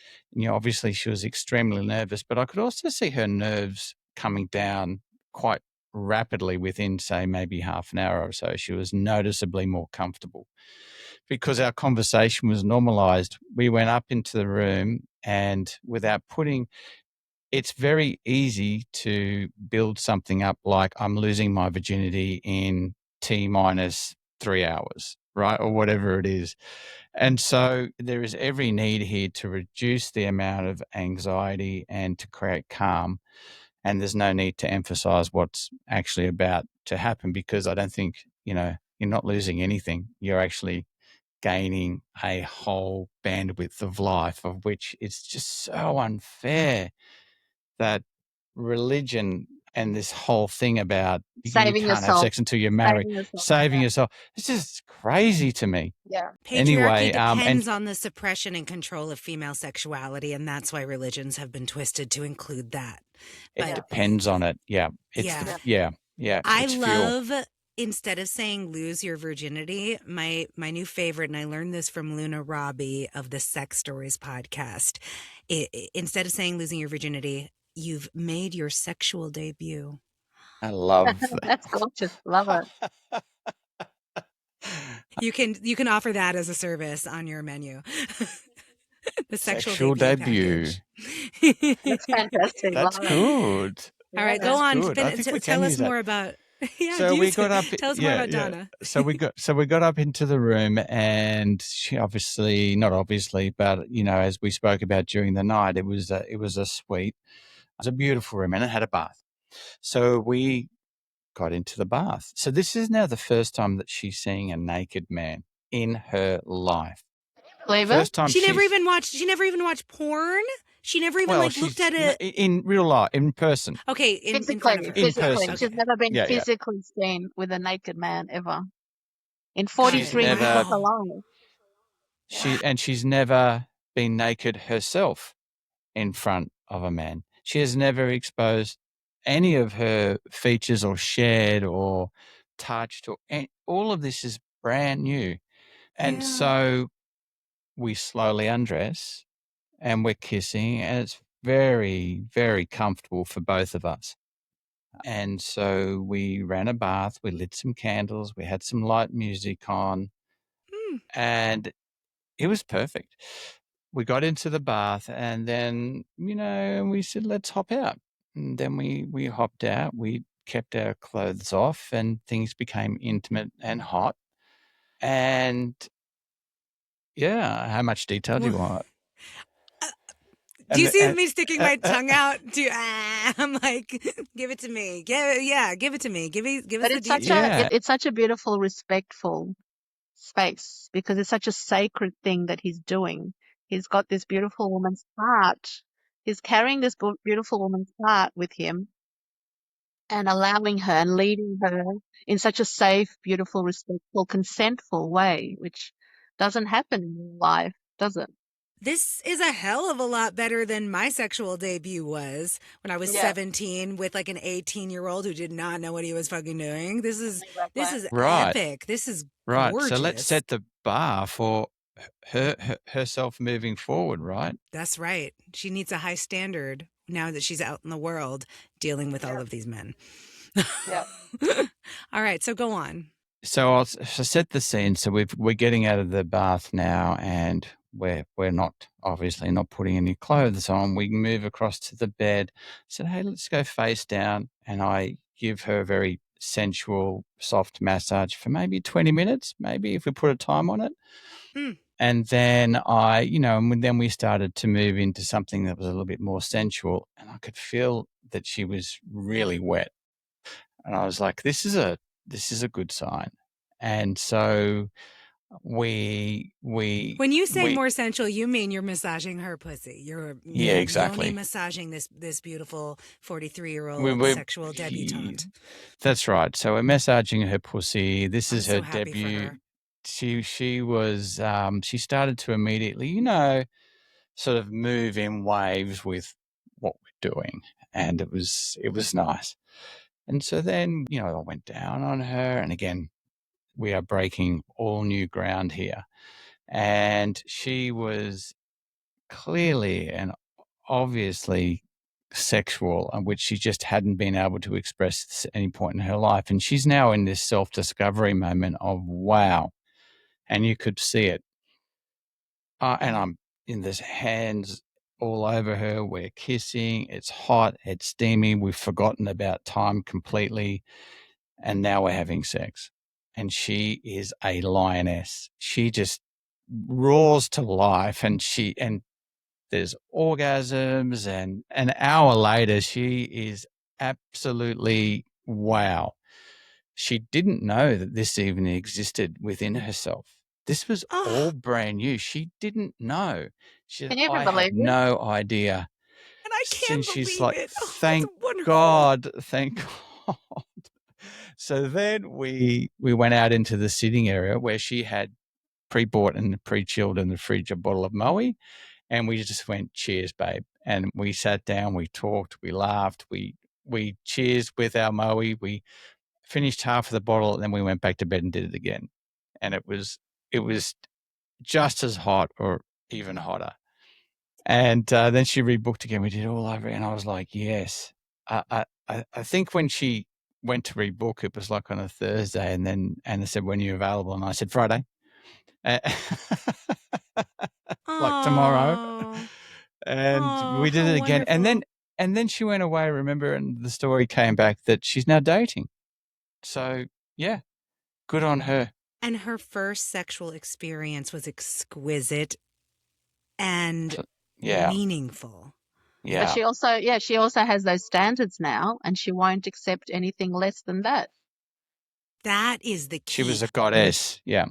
Obviously she was extremely nervous, but I could also see her nerves coming down quite rapidly within, say, maybe half an hour or so. She was noticeably more comfortable because our conversation was normalized. We went up into the room, and without putting, it's very easy to build something up like I'm losing my virginity in T minus 3 hours, right? Or whatever it is. And so there is every need here to reduce the amount of anxiety and to create calm. And there's no need to emphasize what's actually about to happen, because I don't think, you're not losing anything. You're actually gaining a whole bandwidth of life, of which it's just so unfair that religion and this whole thing about you Saving can't have yourself. sex until you're married, Saving yourself. saving yourself. It's just crazy to me. Yeah. Anyway, Patriarchy depends and on the suppression and control of female sexuality, and that's why religions have been twisted to include that. it But depends on it. Yeah. It's Yeah. I it's fuel. love, instead of saying lose your virginity, my new favorite, and I learned this from Luna Robbie of the Sex Stories podcast. Instead of saying losing your virginity, you've made your sexual debut. I love that. That's gorgeous. Love it. You can offer that as a service on your menu. The Sexual debut. package. That's fantastic. That's Love it. good. All right, Yeah. go on. good. I think we Tell can us use that. more about. Yeah, So we got up. Tell us more about Donna. So we got up into the room, and she not obviously, but as we spoke about during the night, it was a suite. It was a beautiful room, and it had a bath. So we got into the bath. So this is now the first time that she's seeing a naked man in her life. Believe it? First time She never even watched porn. She never even looked at it in real life, in person. Okay, in front of her. Physically. person. She's never been Yeah, yeah. physically seen with a naked man ever. In 43 years never- of her life. She's never been naked herself in front of a man. She has never exposed any of her features or shared or touched, or all of this is brand new. And Yeah. so we slowly undress and we're kissing, and it's very, very comfortable for both of us. And so we ran a bath, we lit some candles, we had some light music on, and it was perfect. We got into the bath, and then, we said, let's hop out. And then we hopped out. We kept our clothes off, and things became intimate and hot. And yeah, how much detail do you want? Do you see me sticking my tongue out? I'm like, give it to me. Give it to me. Give us But the it's details. it's such a beautiful, respectful space, because it's such a sacred thing that he's doing. He's got this beautiful woman's heart. He's carrying this beautiful woman's heart with him and allowing her and leading her in such a safe, beautiful, respectful, consentful way, which doesn't happen in real life, does it? This is a hell of a lot better than my sexual debut was when I was 17 with like an 18-year-old who did not know what he was fucking doing. This is Right. epic. This is Right. gorgeous. So let's set the bar for herself moving forward, right? That's right. She needs a high standard now that she's out in the world dealing with all of these men. Yeah. All right, so go on. So I'll set the scene. So we're getting out of the bath now, and we're not obviously not putting any clothes on. We move across to the bed. I said, hey, let's go face down, and I give her a very sensual, soft massage for maybe 20 minutes, maybe if we put a time on it. And then then we started to move into something that was a little bit more sensual, and I could feel that she was really wet. And I was like, this is a good sign. And so when you say more sensual, you mean you're massaging her pussy. You're exactly only massaging this beautiful 43-year-old sexual debutante. That's right. So we're massaging her pussy. This is her happy debut. for her. She was she started to immediately, sort of move in waves with what we're doing, and it was nice. And so then, I went down on her, and again, we are breaking all new ground here. And she was clearly and obviously sexual, which she just hadn't been able to express at any point in her life. And she's now in this self-discovery moment of wow. And you could see it. And I'm in this hands all over her. We're kissing. It's hot. It's steamy. We've forgotten about time completely. And now we're having sex. And she is a lioness. She just roars to life, and there's orgasms, and an hour later she is absolutely wow. She didn't know that this even existed within herself. This was all Oh, brand new. She didn't know. She said, Can you even I had believe it? no idea. and I And can't she's believe like, it. Oh, that's thank wonderful. God, thank God. So then we went out into the sitting area where she had pre-bought and pre-chilled in the fridge a bottle of Moe, and we just went, cheers, babe. And we sat down, we talked, we laughed, we cheers with our Moe. We finished half of the bottle, and then we went back to bed and did it again. And it was just as hot or even hotter. And then she rebooked again. We did it all over, and I was like, yes. I think when she went to rebook, it was like on a Thursday, and then Anna said, when are you available? And I said, Friday. Like tomorrow. Oh, And oh, we did how it again. wonderful. And then she went away, remember, and the story came back that she's now dating. So yeah, good on her. And her first sexual experience was exquisite and Yeah. meaningful. But Yeah. she also has those standards now, and she won't accept anything less than that. That is the She key. was a goddess. Yeah.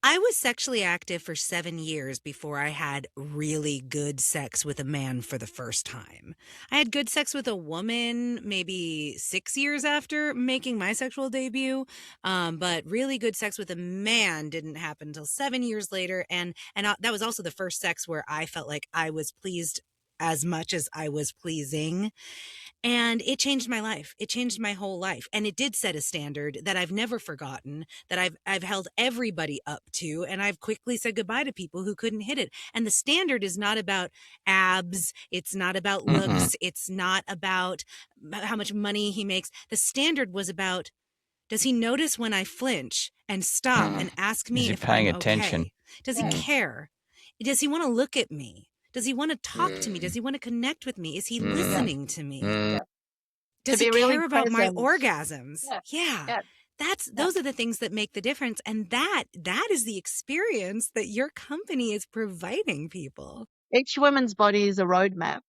I was sexually active for 7 years before I had really good sex with a man for the first time. I had good sex with a woman maybe 6 years after making my sexual debut, but really good sex with a man didn't happen until 7 years later, and that was also the first sex where I felt like I was pleased as much as I was pleasing. And it changed my life. It changed my whole life. And it did set a standard that I've never forgotten, that I've held everybody up to. And I've quickly said goodbye to people who couldn't hit it. And the standard is not about abs. It's not about Mm-mm. looks. It's not about how much money he makes. The standard was about, does he notice when I flinch and stop and ask Is me he if paying I'm attention? okay? Does he Yeah. care? Does he want to look at me? Does he want to talk to me? Does he want to connect with me? Is he listening to me? To Does he be really care about my present. orgasms? Yeah. Yeah. Yeah. Those are the things that make the difference. And that is the experience that your company is providing people. Each woman's body is a roadmap,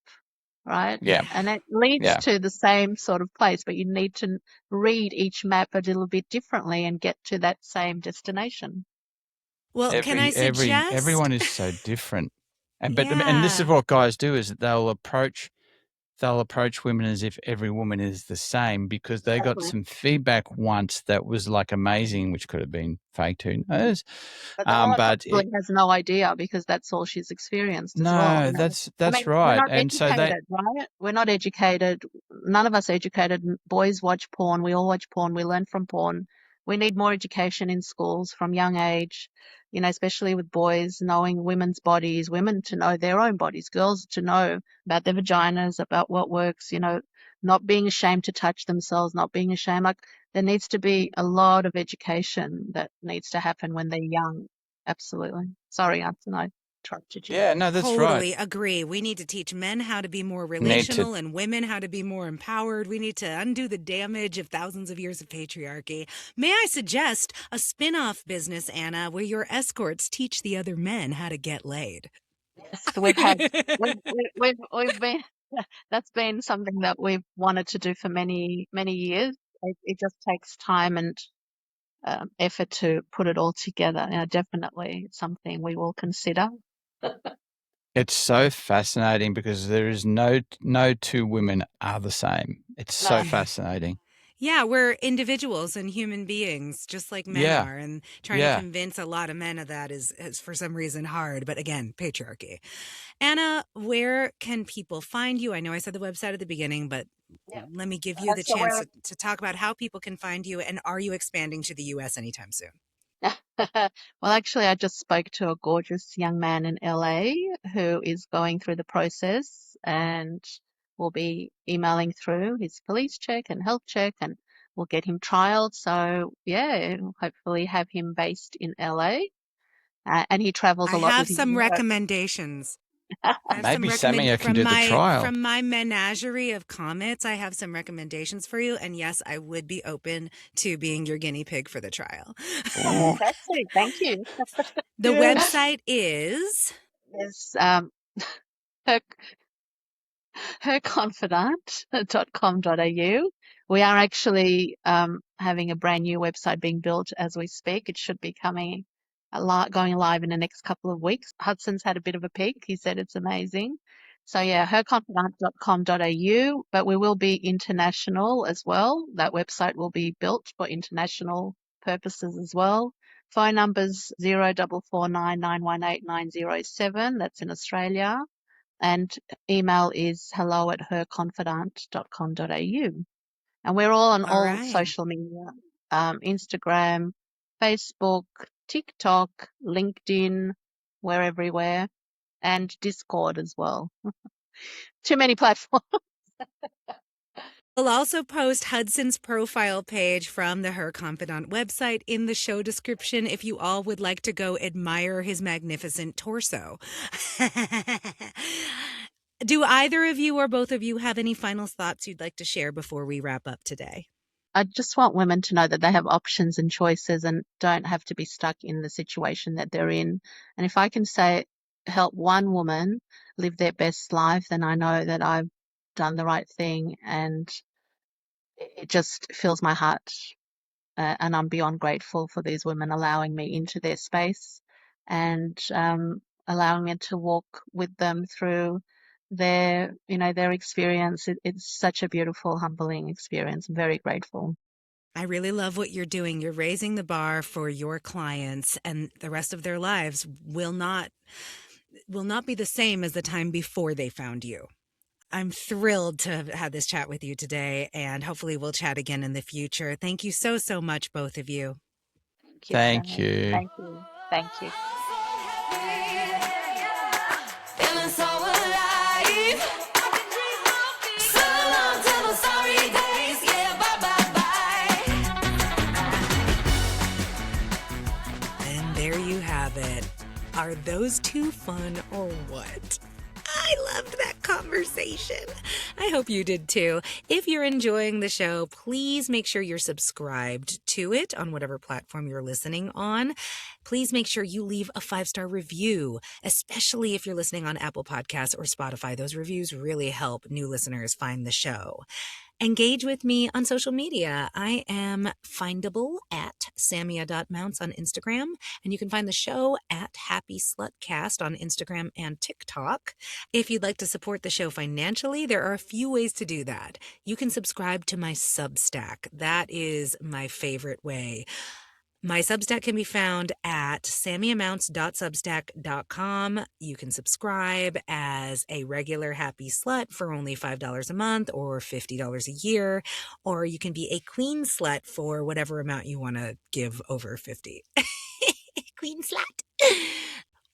right? Yeah. And it leads Yeah. to the same sort of place, but you need to read each map a little bit differently and get to that same destination. Well, can I suggest? Everyone is so different. And this is Yeah. what guys do, is that they'll approach women as if every woman is the same, because they got Exactly. some feedback once that was like amazing, which could have been faked, who knows. But the woman But probably has no idea because that's all she's experienced as well. no, You know? that's We're right. not And so they, educated, right? We're not educated. None of us educated. Boys watch porn. We all watch porn. We learn from porn. We need more education in schools from young age, you know, especially with boys, knowing women's bodies, women to know their own bodies, girls to know about their vaginas, about what works, you know, not being ashamed to touch themselves, not being ashamed. Like, there needs to be a lot of education that needs to happen when they're young. Absolutely. Sorry, Anton, I interrupted you. yeah, no, that's right. Totally agree. We need to teach men how to be more relational and women how to be more empowered. We need to undo the damage of thousands of years of patriarchy. May I suggest a spin-off business, Anna, where your escorts teach the other men how to get laid? Yes, we've been, that's been something that we've wanted to do for many, many years. It just takes time and effort to put it all together. Now, definitely it's something we will consider. It's so fascinating because there is no two women are the same. It's so No. fascinating. Yeah, we're individuals and human beings, just like men Yeah. are. And trying to convince a lot of men of that is for some reason hard. But again, patriarchy. Anna, where can people find you? I know I said the website at the beginning, but Yeah. let me give you the So chance to talk about how people can find you. And are you expanding to the U.S. anytime soon? Well, actually, I just spoke to a gorgeous young man in LA who is going through the process, and will be emailing through his police check and health check, and we'll get him trialed. So yeah, hopefully have him based in LA. And he travels I a lot have with his some work. recommendations. I have some Maybe Sammy can from do the trial. my menagerie of comets. I have some recommendations for you, and yes, I would be open to being your guinea pig for the trial. Fantastic. Thank you. The website is There's her, herconfidant.com.au. We are actually having a brand new website being built as we speak. It should be coming going live in the next couple of weeks. Hudson's had a bit of a peek. He said it's amazing. So yeah, herconfidant.com.au, but we will be international as well. That website will be built for international purposes as well. Phone numbers 0449918907. That's in Australia. And email is hello@herconfidant.com.au. And we're all on all all right. social media, Instagram, Facebook, TikTok, LinkedIn, we're everywhere, and Discord as well. Too many platforms. We'll also post Hudson's profile page from the Her Confidant website in the show description if you all would like to go admire his magnificent torso. Do either of you or both of you have any final thoughts you'd like to share before we wrap up today? I just want women to know that they have options and choices and don't have to be stuck in the situation that they're in. And if I can help one woman live their best life, then I know that I've done the right thing, and it just fills my heart. And I'm beyond grateful for these women allowing me into their space and allowing me to walk with them through their experience. It's such a beautiful, humbling experience. I'm very grateful. I really love what you're doing. You're raising the bar for your clients, and the rest of their lives will not be the same as the time before they found you. I'm thrilled to have had this chat with you today, and hopefully we'll chat again in the future. Thank you so, so much, both of you. Thank you, Thank Sammy. you. Thank you. Thank you. Feeling so alive. So long till the sorry days. Yeah, bye. And there you have it. Are those two fun or what? I loved that conversation. I hope you did too. If you're enjoying the show, please make sure you're subscribed to it on whatever platform you're listening on. Please make sure you leave a 5-star review, especially if you're listening on Apple Podcasts or Spotify. Those reviews really help new listeners find the show. Engage with me on social media. I am findable at samia.mounts on Instagram, and you can find the show at Happy Slutcast on Instagram and TikTok. If you'd like to support the show financially, there are a few ways to do that. You can subscribe to my Substack. That is my favorite way. My Substack can be found at sammyamounts.substack.com. You can subscribe as a regular happy slut for only $5 a month or $50 a year, or you can be a queen slut for whatever amount you want to give over 50. Queen slut.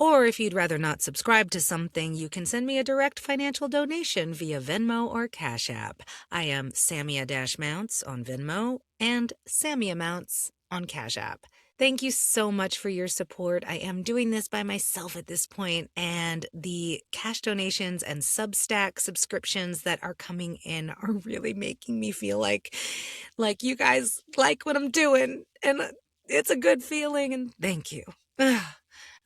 Or if you'd rather not subscribe to something, you can send me a direct financial donation via Venmo or Cash App. I am Samia-Mounts on Venmo and Samia Mounts on Cash App. Thank you so much for your support. I am doing this by myself at this point, and the cash donations and Substack subscriptions that are coming in are really making me feel like you guys like what I'm doing, and it's a good feeling, and thank you.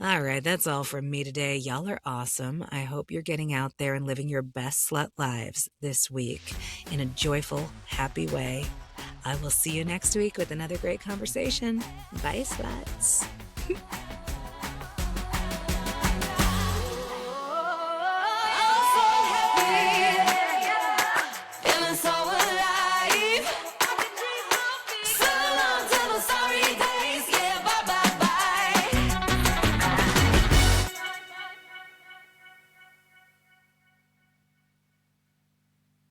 All right, that's all from me today. Y'all are awesome. I hope you're getting out there and living your best slut lives this week in a joyful, happy way. I will see you next week with another great conversation. Bye, sluts.